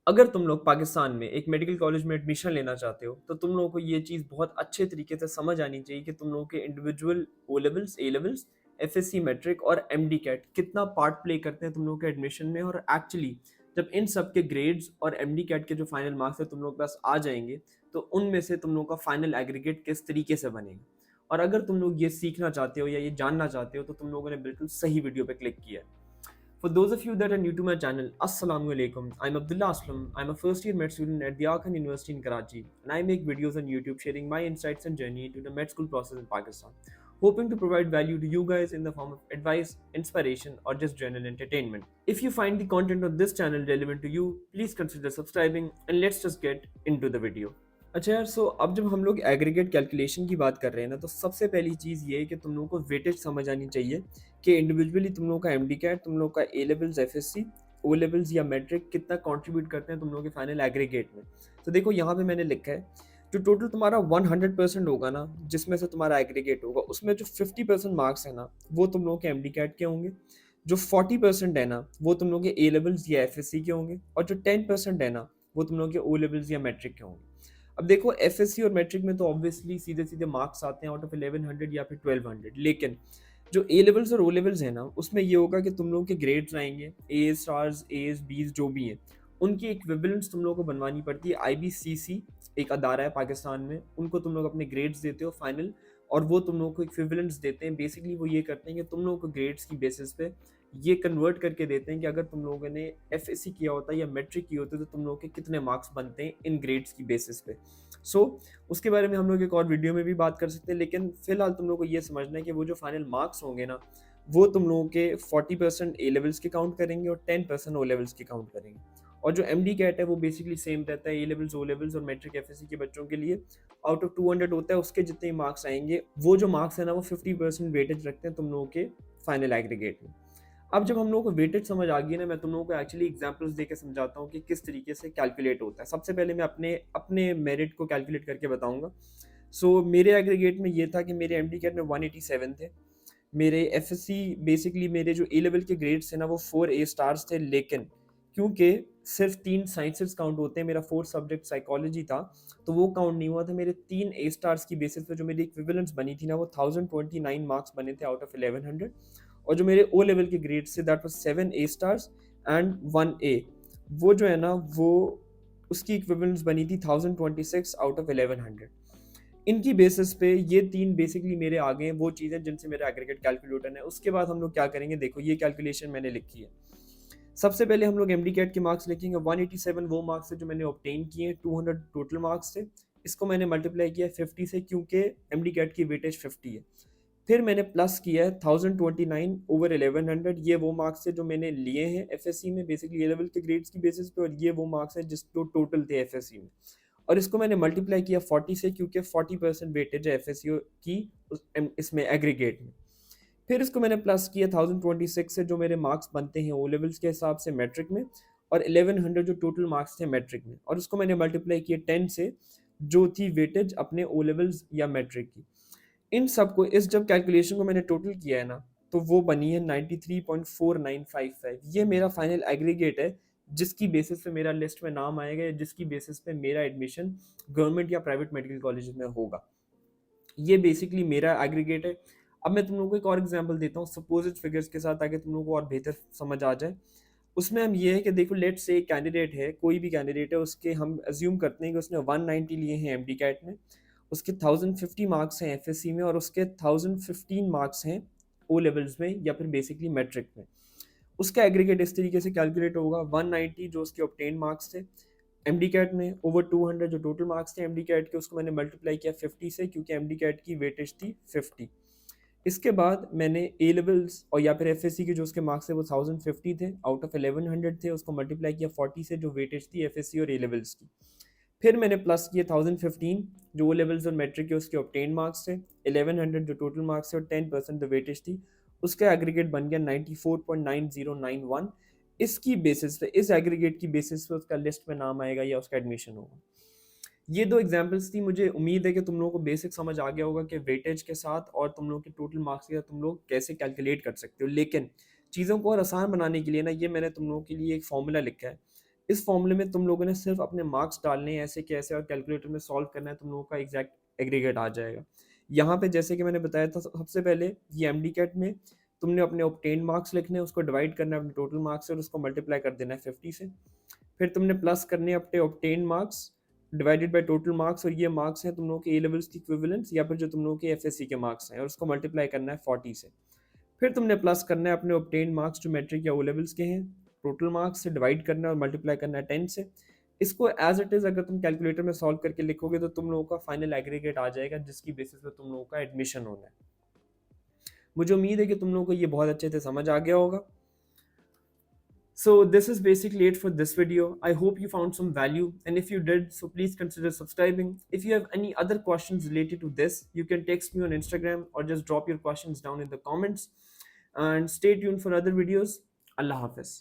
अगर तुम लोग पाकिस्तान में एक मेडिकल कॉलेज में एडमिशन लेना चाहते हो, तो तुम लोगों को ये चीज़ बहुत अच्छे तरीके से समझ आनी चाहिए कि तुम लोगों के individual O levels, A levels, FSc matric और एमडी कैट कितना पार्ट प्ले करते हैं तुम लोगों के एडमिशन में। और एक्चुअली जब इन सब के ग्रेड्स और एमडी कैट के जो फाइनल मार्क्स है तुम लोग के पास आ जाएंगे, तो उनमें से तुम लोगों का फाइनल एग्रीगेट किस तरीके से बनेगा। और अगर तुम लोग ये सीखना चाहते हो या ये जानना चाहते हो, तो तुम लोगों ने बिल्कुल सही वीडियो पे क्लिक किया है। For those of you that are new to my channel, Assalamu alaikum. I'm Abdullah Aslam. I'm a first year med student at the Arkan University in Karachi, and I make videos on YouTube sharing my insights and journey into the med school process in Pakistan, hoping to provide value to you guys in the form of advice, inspiration, or just general entertainment. If you find the content on this channel relevant to you, please consider subscribing, and let's just get into the video. अच्छा यार, अब जब हम लोग aggregate calculation की बात कर रहे हैं ना, तो सबसे पहली चीज़ ये है कि तुम लोगों को वेटेज समझ आनी चाहिए कि इंडिविजुअली तुम लोगों का एमडी कैट, तुम लोगों का A levels, FSc, O levels या मैट्रिक कितना कंट्रीब्यूट करते हैं तुम लोगों के फाइनल एग्रीगेट में। तो देखो यहाँ पे मैंने लिखा है, जो टोटल तुम्हारा 100% होगा ना, जिसमें से तुम्हारा एग्रीगेट होगा, उसमें जो 50% मार्क्स है ना, वो तुम लोगों के एमडी कैट के होंगे। जो 40% है ना, वो तुम लोगों के ए लेवल्स या एफएससी के होंगे। और जो 10% है ना, वो तुम लोगों के ओ लेवल्स या मैट्रिक के होंगे। अब देखो, एफएससी और मैट्रिक में तो ऑब्वियसली सीधे सीधे मार्क्स आते हैं आउट ऑफ 1100 या फिर 1200, लेकिन जो ए लेवल्स और ओ लेवल्स है ना, उसमें ये होगा कि तुम लोगों के ग्रेड्स आएंगे, ए स्टार्स, एज, बीज जो भी हैं, उनकी इक्विवेलेंट्स तुम लोगों को बनवानी पड़ती है। आईबीसीसी एक अदारा है पाकिस्तान में, उनको तुम लोग अपने ग्रेड्स देते हो फाइनल, और वो तुम लोगों को इक्विवेलेंट्स देते हैं। बेसिकली वो ये करते हैं कि तुम लोगों को ग्रेड्स की बेसिस पे ये कन्वर्ट करके देते हैं कि अगर तुम लोगों ने एफएससी किया होता या मैट्रिक की होती तो तुम लोगों के कितने मार्क्स बनते हैं इन ग्रेड्स की बेसिस पे। उसके बारे में हम लोग एक और वीडियो में भी बात कर सकते हैं, लेकिन फिलहाल तुम लोग को ये समझना है कि वो जो फाइनल मार्क्स होंगे ना, वो तुम लोगों के 40% ए लेवल्स के काउंट करेंगे और 10% ओ लेवल्स के काउंट करेंगे। और जो एमडी कैट है वो बेसिकली सेम रहता है, ए लेवल्स, ओ लेवल्स और मैट्रिक एफएससी के बच्चों के लिए आउट ऑफ 200 होता है, उसके जितने मार्क्स आएंगे, वो जो मार्क्स है ना, वो 50% वेटेज रखते हैं तुम लोगों के फाइनल एग्रीगेट में। अब जब हम लोगों को वेटेज समझ आ गई ना, मैं तुम लोगों को एक्चुअली एग्जांपल्स देके समझाता हूँ कि किस तरीके से कैलकुलेट होता है। सबसे पहले मैं अपने अपने मेरिट को कैलकुलेट करके बताऊंगा। मेरे एग्रीगेट में ये था कि मेरे एमडी कैट में 187 थे। मेरे एफएससी, बेसिकली मेरे जो ए लेवल के ग्रेड्स थे ना, वो 4 ए स्टार्स थे, लेकिन क्योंकि सिर्फ 3 साइंसेस काउंट होते हैं, मेरा 4th सब्जेक्ट साइकोलॉजी था, तो वो काउंट नहीं हुआ था। मेरे 3 ए स्टार्स की बेसिस पे जो मेरी इक्विवेलेंस बनी थी ना, वो 1029 मार्क्स बने थे आउट ऑफ 1100। और जो मेरे ओ लेवल के ग्रेड्स थे, that was 7 A stars and 1 ए, वो जो है ना, वो उसकी इक्विवेलेंस बनी थी 1026 आउट ऑफ 1100। इनकी बेसिस पे ये 3 बेसिकली मेरे आ गए हैं वो चीज़ें जिनसे मेरा एग्रीगेट कैलकुलेटर है। उसके बाद हम लोग क्या करेंगे, देखो ये कैलकुलेशन मैंने लिखी है। सबसे पहले हम लोग एमडी कैट के मार्क्स लिखेंगे। 187 वो मार्क्स है जो मैंने ऑब्टेन किए हैं, 200 टोटल मार्क्स थे। इसको मैंने मल्टीप्लाई किया 50 से, क्योंकि एमडी कैट की वेटेज 50 है। फिर मैंने प्लस किया है 1029 ओवर 1100, ये वो मार्क्स है जो मैंने लिए हैं एफएससी में, बेसिकली ये लेवल के ग्रेड्स की बेसिस पे, और ये वो मार्क्स है जिस जो टोटल थे एफएससी में। और इसको मैंने मल्टीप्लाई किया 40 से, क्योंकि 40% वेटेज है एफएससी की इसमें एग्रीगेट में। फिर इसको मैंने प्लस किया 1026 से, जो मेरे मार्क्स बनते हैं ओ लेवल्स के हिसाब से मैट्रिक में, और 1100 जो टोटल मार्क्स थे मैट्रिक में, और उसको मैंने मल्टीप्लाई किया 10 से, जो थी वेटेज अपने ओ लेवल्स या मैट्रिक की। इन सबको, इस जब कैलकुलेशन को मैंने टोटल किया है ना, तो वो बनी है 93.4955। ये मेरा फाइनल एग्रीगेट है, जिसकी बेसिस पे मेरा लिस्ट में नाम आएगा, जिसकी बेसिस पे मेरा एडमिशन गवर्नमेंट या प्राइवेट मेडिकल कॉलेज में होगा। ये बेसिकली मेरा एग्रीगेट है। अब मैं तुम लोगों को एक और एग्जांपल देता हूँ सपोजिट फिगर्स के साथ, ताकि तुम लोगों को और बेहतर समझ आ जाए। उसमें हम ये है कि देखो, लेट्स से एक कैंडिडेट है, कोई भी कैंडिडेट है, उसके हम अज्यूम करते हैं कि उसने 190 लिए हैं एमडी कैट में, उसके 1050 मार्क्स हैं एफएससी में, और उसके 1015 मार्क्स हैं ओ लेवल्स में या फिर बेसिकली मैट्रिक में। उसका एग्रीगेट इस तरीके से कैलकुलेट होगा: 190 जो उसके ऑब्टेन मार्क्स थे एमडी कैट में, ओवर 200 जो टोटल मार्क्स थे एमडी कैट के, उसको मैंने मल्टीप्लाई किया 50 से, क्योंकि एमडी कैट की वेटेज थी 50। इसके बाद मैंने ए लेवल्स और या फिर एफएससी के जो उसके मार्क्स थे वो 1050 थे, आउट ऑफ 1100 थे, उसको मल्टीप्लाई किया 40 से, जो वेटेज थी एफएससी और ए लेवल्स की। फिर मैंने प्लस किए 1015 जो ओ लेवल्स और मैट्रिक के उसके ऑब्टेन मार्क्स थे, 1100 जो टोटल मार्क्स थे, और 10% जो वेटेज थी, उसका एग्रीगेट बन गया 94.9091। इसकी बेसिस पे, इस एग्रीगेट की बेसिस पे उसका लिस्ट में नाम आएगा या उसका एडमिशन होगा। ये दो एग्जांपल्स थी। मुझे उम्मीद है कि तुम लोगों को बेसिक समझ आ गया होगा कि वेटेज के साथ और तुम लोग के टोटल मार्क्स के साथ तुम लोग कैसे कैलकुलेट कर सकते हो। लेकिन चीज़ों को और आसान बनाने के लिए ना, ये मैंने तुम लोगों के लिए एक फॉर्मूला लिखा है इस फॉर्मूले में तुम लोगों ने सिर्फ अपने मार्क्स डालने हैं ऐसे कैसे और कैलकुलेटर में सॉल्व करना है, तुम लोगों का एग्जैक्ट एग्रीगेट आ जाएगा। यहाँ पे जैसे कि मैंने बताया था सबसे पहले ये एमडी कैट में तुमने अपने ऑब्टेन मार्क्स लिखने हैं, उसको डिवाइड करना है अपने टोटल मार्क्स से और उसको मल्टीप्लाई कर देना है 50 से। फिर तुमने प्लस करने हैं अपने obtain marks divided by total marks, और ये मार्क्स हैं तुम लोगों के ए लेवल्स की इक्विवेलेंस या फिर जो तुम लोगों के एफएससी के मार्क्स हैं, और उसको मल्टीप्लाई करना है 40 से। फिर तुमने प्लस करना है अपने ऑब्टेन मार्क्स जो मैट्रिक या ओ लेवल्स के हैं, टोटल मार्क्स से डिवाइड करना है और मल्टीप्लाई करना है 10 से। इसको एज इट इज़ अगर तुम कैलकुलेटर में सॉल्व करके लिखोगे तो तुम लोगों का फाइनल एग्रीगेट आ जाएगा, जिसकी बेसिस पे तुम लोगों का एडमिशन होना है। मुझे उम्मीद है कि तुम लोगों को ये बहुत अच्छे से समझ आ गया होगा। So this is basically it for this video. I hope you found some value, and if you did, so please consider subscribing. If you have any other questions related to this, you can text me on Instagram or just drop your questions down in the comments. And stay tuned for other videos. Allah Hafiz.